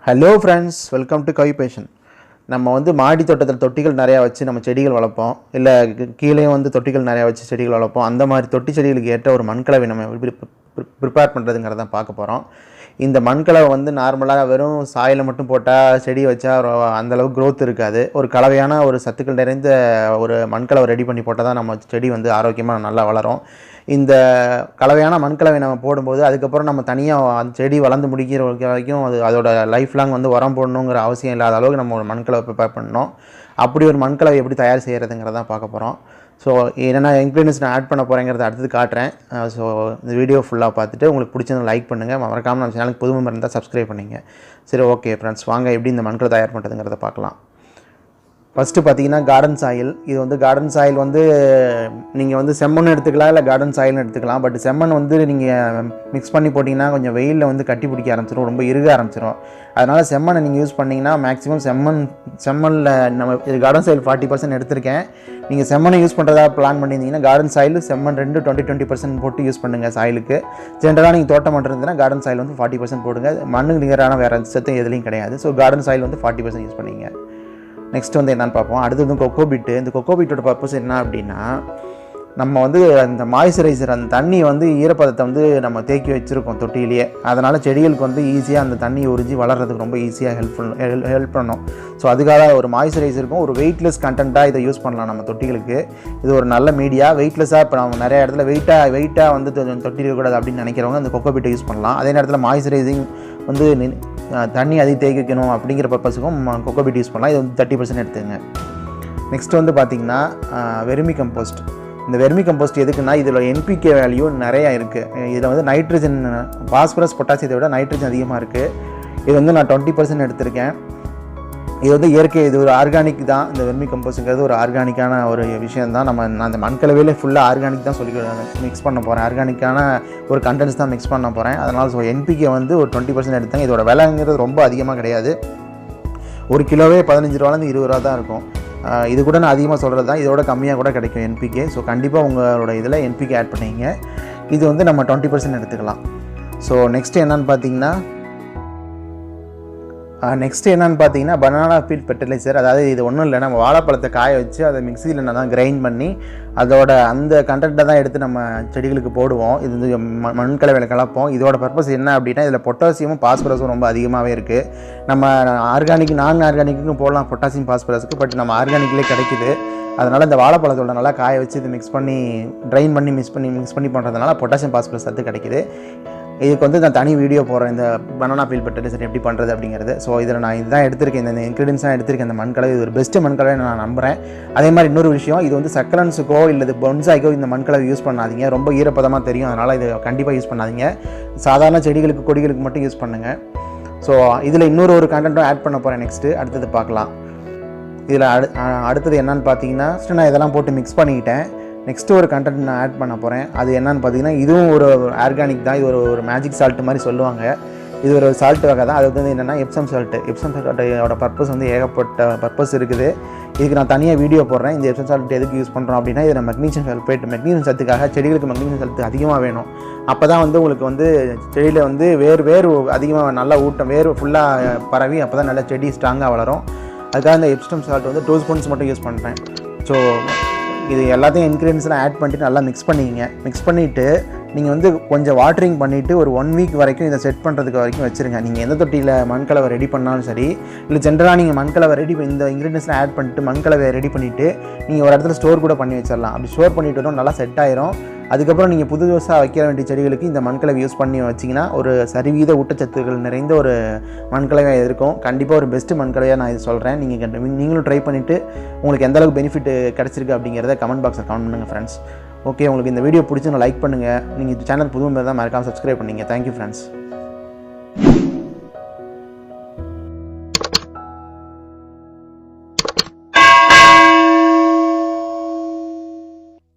Hello friends, welcome to Kavi passion. நம்ம மாடி தோட்டத்தில் தொட்டிகள் நிறையா வச்சு நம்ம செடிகள் வளர்ப்போம். இல்லை கீழே தொட்டிகள் நிறையா வச்சு செடிகள் வளர்ப்போம். அந்த மாதிரி தொட்டி செடிகளுக்கு ஏற்ற ஒரு மண்கலவை நம்ம எப்படி ப்ரிப்பேர் பண்ணுறதுங்கிறதான் பார்க்க போகிறோம். இந்த மண்கலவை நார்மலாக வெறும் சாயில் மட்டும் போட்டால் செடி வச்சா அந்தளவுக்கு க்ரோத் இருக்காது. ஒரு கலவையான ஒரு சத்துக்கள் நிறைந்த ஒரு மண்கலவை ரெடி பண்ணி போட்டால் தான் நம்ம செடி ஆரோக்கியமாக நல்லா வளரும். இந்த கலவையான மண்கலவை நம்ம போடும்போது அதுக்கப்புறம் நம்ம தனியாக அந்த செடி வளர்ந்து முடிக்கிற வரைக்கும் அதோட லைஃப் லாங் உரம் போடணுங்கிற அவசியம் இல்லாத அளவுக்கு நம்ம ஒரு மண்கலவை ப்ரிப்பேர் பண்ணணும். அப்படி ஒரு மண்கலவை எப்படி தயார் செய்கிறதுங்கிறதான் பார்க்க போகிறோம். ஸோ என்னென்ன இன்க்ரீடியன்ஸ் நான் ஆட் பண்ண போகிறேங்கிறத அடுத்து காட்டுறேன். ஸோ இந்த வீடியோ ஃபுல்லாக பார்த்துட்டு உங்களுக்கு பிடிச்சதை லைக் பண்ணுங்கள். மறக்காமல் நம்ம சேனலுக்கு புது மெம்பர் இருந்தால் சப்ஸ்கிரைப் பண்ணிங்க. சரி, ஓகே ஃப்ரெண்ட்ஸ், வாங்க எப்படி இந்த மண்கலவை தயார் பண்ணுறதுங்கிறத பார்க்கலாம். ஃபஸ்ட்டு பார்த்தீங்கன்னா கார்டன் சாயில். இது கார்டன் சாயில் நீங்கள் செம்மண் எடுத்துக்கலாம், இல்லை கார்டன் சாயில்னு எடுத்துக்கலாம். பட் செம்மண் நீங்கள் மிக்ஸ் பண்ணி போட்டிங்கன்னா கொஞ்சம் வெயிலில் கட்டி பிடிக்க ஆரம்பிச்சிடும், ரொம்ப இறுக ஆரம்பிச்சிடும். அதனால் செம்மண்ணை நீங்கள் யூஸ் பண்ணிங்கன்னா மேக்ஸிமம் செம்மண்ணில் நம்ம இது கார்டன் சாயில் 40% எடுத்திருக்கேன். நீங்கள் செம்மண்ணை யூஸ் பண்ணுறதா பிளான் பண்ணியிருந்தீங்கன்னா கார்டன் சாயில் செம்மண் 20% போட்டு யூஸ் பண்ணுங்கள். சாயிலுக்கு ஜென்ரலாக நீங்கள் தோட்டம் பண்ணுறதுன்னா கார்டன் சாயில் 40% போடுங்க. மண்ணுக்கு நிகரான வேறு சத்தம் எதுலையும் கிடையாது. ஸோ கார்டன் சாயில் 40% யூஸ் பண்ணிங்க. நெக்ஸ்ட் என்னென்னு பார்ப்போம். அடுத்தது கொக்கோபீட்டு. இந்த கொக்கோபீட்டோட பர்பஸ் என்ன அப்படின்னா, நம்ம அந்த மாய்ஸ்சரைசர், அந்த தண்ணி ஈரப்பதத்தை நம்ம தேக்கி வச்சுருக்கோம் தொட்டியிலேயே. அதனால் செடிகளுக்கு ஈஸியாக அந்த தண்ணி உறிஞ்சி வளர்கிறதுக்கு ரொம்ப ஈஸியாக ஹெல்ப் பண்ணணும். ஸோ அதுக்காக ஒரு மாய்ஸ்சரைசருக்கும் ஒரு வெயிட்லெஸ் கண்டென்ட்டாக இதை யூஸ் பண்ணலாம் நம்ம தொட்டிகளுக்கு. இது ஒரு நல்ல மீடியா. வெயிட்லெஸ்ஸாக இப்போ நம்ம நிறைய இடத்துல வெயிட்டாக தொட்டி இருக்கக்கூடாது அப்படின்னு நினைக்கிறவங்க அந்த கொக்கோபீட்டை யூஸ் பண்ணலாம். அதே நேரத்தில் மாய்ஸ்சரைசிங் தண்ணி அதிக தேய்க்கணும் அப்படிங்கிற பர்பஸுக்கும் கொக்கோபீட் யூஸ் பண்ணலாம். இது 30% எடுத்துங்க. நெக்ஸ்ட் பார்த்திங்கன்னா வெர்மி கம்போஸ்ட். இந்த வெர்மி கம்போஸ்ட் எதுக்குன்னா, இதில் என்பிகே வேல்யூ நிறையா இருக்குது. இதில் நைட்ரஜன், பாஸ்பரஸ், பொட்டாசியத்தை விட நைட்ரஜன் அதிகமாக இருக்குது. இது நான் 20% எடுத்திருக்கேன். இது இயற்கை, இது ஒரு ஆர்கானிக் தான். இந்த வெர்மி கம்போஸ்ட்ங்கிறது ஒரு ஆர்கானிக்கான ஒரு விஷயம் தான். நான் அந்த மண்கலவையில் ஃபுல்லாக ஆர்கானிக் தான் மிக்ஸ் பண்ண போகிறேன். ஆர்கானிக்கான ஒரு கண்டென்ட்ஸ் தான் மிக்ஸ் பண்ண போகிறேன். அதனால் என்பிகே ஒரு 20% எடுத்தாங்க. இதோட விலைங்கிறது ரொம்ப அதிகமாக கிடையாது. ஒரு கிலோவே 15 ரூபாலேருந்து 20 ரூபா தான் இருக்கும். இது கூட நான் அதிகமாக சொல்கிறது தான். இதோட கம்மியாக கூட கிடைக்கும் என்பிகே. ஸோ கண்டிப்பாக உங்களோட இதில் என்பிகே ஆட் பண்ணிங்க. இது நம்ம 20% எடுத்துக்கலாம். ஸோ நெக்ஸ்ட்டு என்னென்னு பார்த்தீங்கன்னா பனானா பீல் ஃபெர்டிலைசர். அதாவது இது ஒன்றும் இல்லை, நம்ம வாழைப்பழத்தை காய வச்சு அதை மிக்சியில் தான் கிரைண்ட் பண்ணி அதோட அந்த கண்டென்ட்டை தான் எடுத்து நம்ம செடிகளுக்கு போடுவோம். இது மண்கலவையில் கலப்போம். இதோட பர்பஸ் என்ன அப்படின்னா, இதில் பொட்டாசியமும் பாஸ்பரஸும் ரொம்ப அதிகமாகவே இருக்குது. நம்ம ஆர்கானிக், நான் ஆர்கானிக்கும் போடலாம் பொட்டாசியம் பாஸ்பரஸுக்கு. பட் நம்ம ஆர்கானிக்லேயே கிடைக்குது. அதனால் இந்த வாழைப்பழத்தோட நல்லா காய வச்சு இது மிக்ஸ் பண்ணி ட்ரைன் பண்ணி மிக்ஸ் பண்ணி பண்ணுறதுனால பொட்டாசியம் பாஸ்பரஸ் சத்து கிடைக்குது. இதுக்கு நான் தனி வீடியோ போடுறேன், இந்த பனானா பீல் ஃபெர்டிலைசர் எப்படி பண்ணுறது அப்படிங்கிறது. ஸோ இதில் நான் இதுதான் எடுத்திருக்கேன், இந்த இன்க்ரீடியன்ஸ் தான் எடுத்திருக்கேன். இந்த மண்கலவை இது ஒரு பெஸ்ட்டு மண்கலவை நான் நம்புகிறேன். அதே மாதிரி இன்னொரு விஷயம், இது சக்கலன்ஸுக்கோ இல்லை பொன்சாய்க்கோ இந்த மண்கலவை யூஸ் பண்ணாதீங்க. ரொம்ப ஈரப்பதமாக தெரியும். அதனால் இது கண்டிப்பாக யூஸ் பண்ணாதீங்க. சாதாரண செடிகளுக்கு, கொடிகளுக்கு மட்டும் யூஸ் பண்ணுங்கள். ஸோ இதில் இன்னொரு கண்டென்ட்டும் ஆட் பண்ண போகிறேன். அடுத்தது பார்க்கலாம். இதில் அடுத்தது என்னன்னு பார்த்தீங்கன்னா, நான் இதெல்லாம் போட்டு மிக்ஸ் பண்ணிக்கிட்டேன். நெக்ஸ்ட்டு ஒரு கண்டென்ட் நான் ஆட் பண்ண போகிறேன். அது என்னன்னு பார்த்தீங்கன்னா, இதுவும் ஒரு ஆர்கானிக் தான். இது ஒரு மேஜிக் சால்ட் மாதிரி சொல்லுவாங்க. இது ஒரு சால்ட் வகை தான். அது என்னென்னா எப்சம் சால்ட்டு. எப்சம் சால்ட்டோட பர்பஸ் ஏகப்பட்ட பர்பஸ் இருக்குது. இதுக்கு நான் தனியாக வீடியோ போடுறேன். இந்த எப்சம் சால்ட் எதுக்கு யூஸ் பண்ணுறோம் அப்படின்னா, இதில் மெக்னீசியம் சல்ஃபேட், மெக்னீசியம் சத்துக்காக செடிகளுக்கு மெக்னீசியம் சத்து அதிகமாக வேணும். அப்போ தான் உங்களுக்கு செடியில் வேர் அதிகமாக நல்லா ஊட்டம், வேர் ஃபுல்லாக பரவி அப்போ தான் நல்லா செடி ஸ்ட்ராங்காக வளரும். அதுக்காக இந்த எப்சம் சால்ட் 2 ஸ்பூன்ஸ் மட்டும் யூஸ் பண்ணுறேன். ஸோ இது எல்லாத்தையும் இன்க்ரீடியன்ஸ்லாம் ஆட் பண்ணிட்டு நல்லா மிக்ஸ் பண்ணிக்கிங்க. மிக்ஸ் பண்ணிவிட்டு நீங்கள் கொஞ்சம் வாட்டரிங் பண்ணிவிட்டு ஒரு 1 வீக் வரைக்கும் இதை செட் பண்ணுறதுக்கு வரைக்கும் வச்சுருங்க. நீங்கள் எந்த தொட்டியில் மண்கலவை ரெடி பண்ணாலும் சரி, இல்லை ஜென்ரலாக நீங்கள் மண்கலவை இந்த இன்க்ரீடியன்ஸ்லாம் ஆட் பண்ணிட்டு மண்கலவை ரெடி பண்ணிவிட்டு நீங்கள் ஒரு இடத்துல ஸ்டோர் கூட பண்ணி வச்சிடலாம். அப்படி ஸ்டோர் பண்ணிவிட்டு வரும், நல்லா செட் ஆயிரும். அதுக்கப்புறம் நீங்கள் புதுசாக வைக்க வேண்டிய செடிகளுக்கு இந்த மண்கலவை யூஸ் பண்ணி வச்சிங்கன்னா ஒரு சரிவீத ஊட்டச்சத்துக்கள் நிறைந்த ஒரு மண்கலவையாக இருக்கும். கண்டிப்பாக ஒரு பெஸ்ட்டு மண்கலவையாக நான் இது சொல்கிறேன். நீங்களும் ட்ரை பண்ணிவிட்டு உங்களுக்கு எந்தளவுக்கு பெனிஃபிட் கிடச்சிருக்கு அப்படிங்கிறத கமெண்ட் பாக்ஸில் கமெண்ட் பண்ணுங்கள் ஃப்ரெண்ட்ஸ். ஓகே, உங்களுக்கு இந்த வீடியோ பிடிச்சி லைக் பண்ணுங்கள். நீங்கள் சேனல் புது மெம்பர் தான், மறக்காமல் சப்ஸ்கிரைப் பண்ணிங்க. Thank you friends.